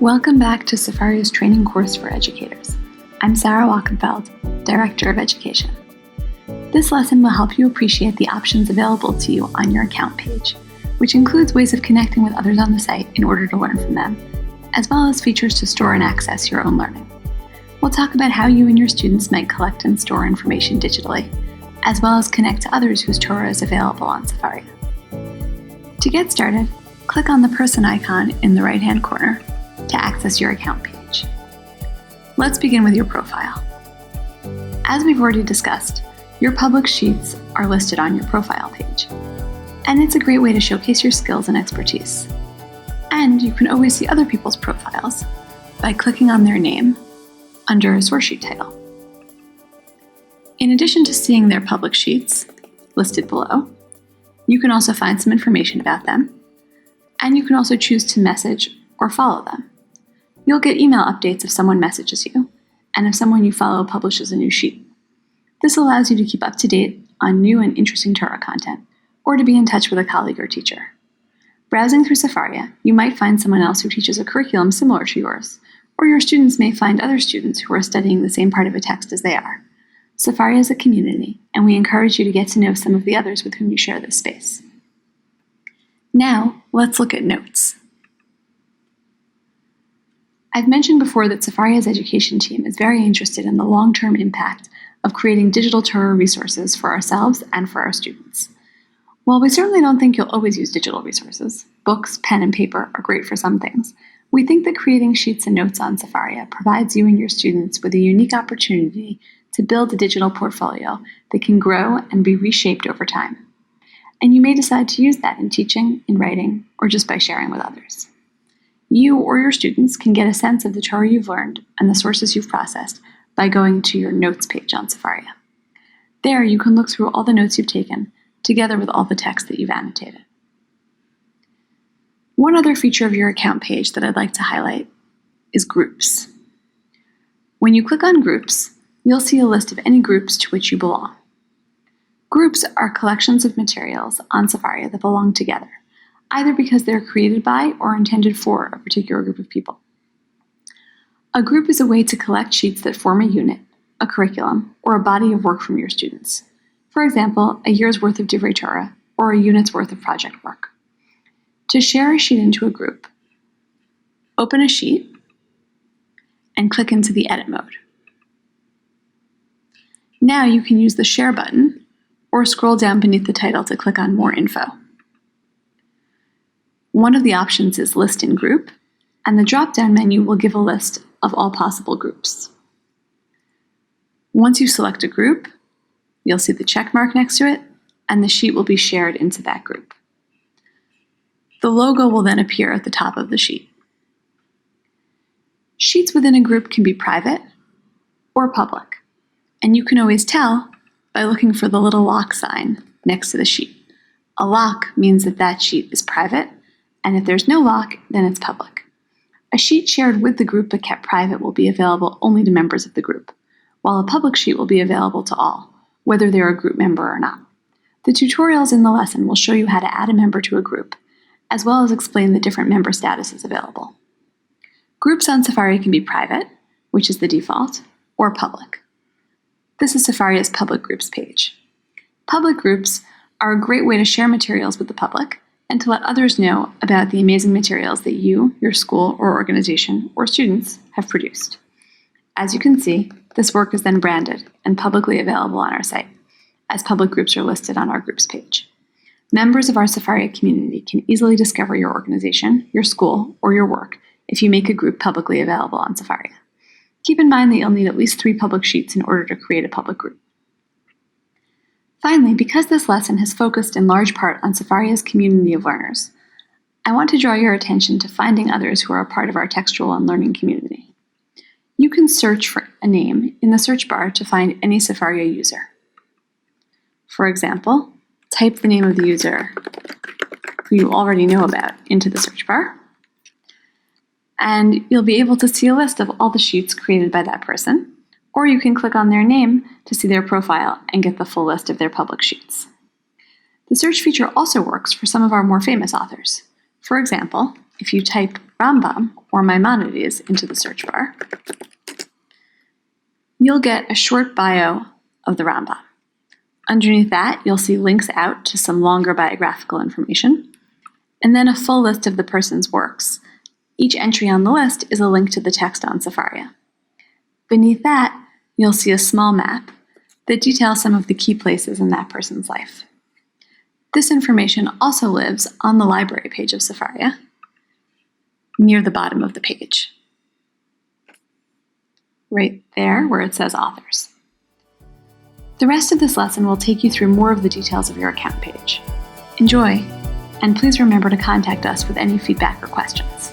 Welcome back to Sefaria's training course for educators. I'm Sarah Wachenfeld, Director of Education. This lesson will help you appreciate the options available to you on your account page, which includes ways of connecting with others on the site in order to learn from them, as well as features to store and access your own learning. We'll talk about how you and your students might collect and store information digitally, as well as connect to others whose Torah is available on Sefaria. To get started, click on the person icon in the right-hand corner to access your account page. Let's begin with your profile. As we've already discussed, your public sheets are listed on your profile page, and it's a great way to showcase your skills and expertise. And you can always see other people's profiles by clicking on their name under a source sheet title. In addition to seeing their public sheets listed below, you can also find some information about them, and you can also choose to message or follow them. You'll get email updates if someone messages you, and if someone you follow publishes a new sheet. This allows you to keep up to date on new and interesting Torah content, or to be in touch with a colleague or teacher. Browsing through Sefaria, you might find someone else who teaches a curriculum similar to yours, or your students may find other students who are studying the same part of a text as they are. Sefaria is a community, and we encourage you to get to know some of the others with whom you share this space. Now, let's look at notes. I've mentioned before that Sefaria's education team is very interested in the long-term impact of creating digital Torah resources for ourselves and for our students. While we certainly don't think you'll always use digital resources, books, pen, and paper are great for some things, we think that creating sheets and notes on Sefaria provides you and your students with a unique opportunity to build a digital portfolio that can grow and be reshaped over time. And you may decide to use that in teaching, in writing, or just by sharing with others. You or your students can get a sense of the Torah you've learned and the sources you've processed by going to your notes page on Sefaria. There, you can look through all the notes you've taken, together with all the text that you've annotated. One other feature of your account page that I'd like to highlight is groups. When you click on groups, you'll see a list of any groups to which you belong. Groups are collections of materials on Sefaria that belong together, either because they're created by or intended for a particular group of people. A group is a way to collect sheets that form a unit, a curriculum, or a body of work from your students. For example, a year's worth of Divrei Torah, or a unit's worth of project work. To share a sheet into a group, open a sheet and click into the edit mode. Now you can use the share button or scroll down beneath the title to click on more info. One of the options is List in Group, and the drop-down menu will give a list of all possible groups. Once you select a group, you'll see the check mark next to it, and the sheet will be shared into that group. The logo will then appear at the top of the sheet. Sheets within a group can be private or public, and you can always tell by looking for the little lock sign next to the sheet. A lock means that that sheet is private, and if there's no lock, then it's public. A sheet shared with the group but kept private will be available only to members of the group, while a public sheet will be available to all, whether they're a group member or not. The tutorials in the lesson will show you how to add a member to a group, as well as explain the different member statuses available. Groups on Sefaria can be private, which is the default, or public. This is Sefaria's public groups page. Public groups are a great way to share materials with the public and to let others know about the amazing materials that you, your school or organization, or students have produced. As you can see, this work is then branded and publicly available on our site, as public groups are listed on our groups page. Members of our Sefaria community can easily discover your organization, your school, or your work if you make a group publicly available on Sefaria. Keep in mind that you'll need at least 3 public sheets in order to create a public group. Finally, because this lesson has focused in large part on Sefaria's community of learners, I want to draw your attention to finding others who are a part of our textual and learning community. You can search for a name in the search bar to find any Sefaria user. For example, type the name of the user who you already know about into the search bar, and you'll be able to see a list of all the sheets created by that person, or you can click on their name to see their profile and get the full list of their public sheets. The search feature also works for some of our more famous authors. For example, if you type Rambam or Maimonides into the search bar, you'll get a short bio of the Rambam. Underneath that, you'll see links out to some longer biographical information, and then a full list of the person's works. Each entry on the list is a link to the text on Sefaria. Beneath that, you'll see a small map that details some of the key places in that person's life. This information also lives on the library page of Sefaria, near the bottom of the page, right there where it says authors. The rest of this lesson will take you through more of the details of your account page. Enjoy, and please remember to contact us with any feedback or questions.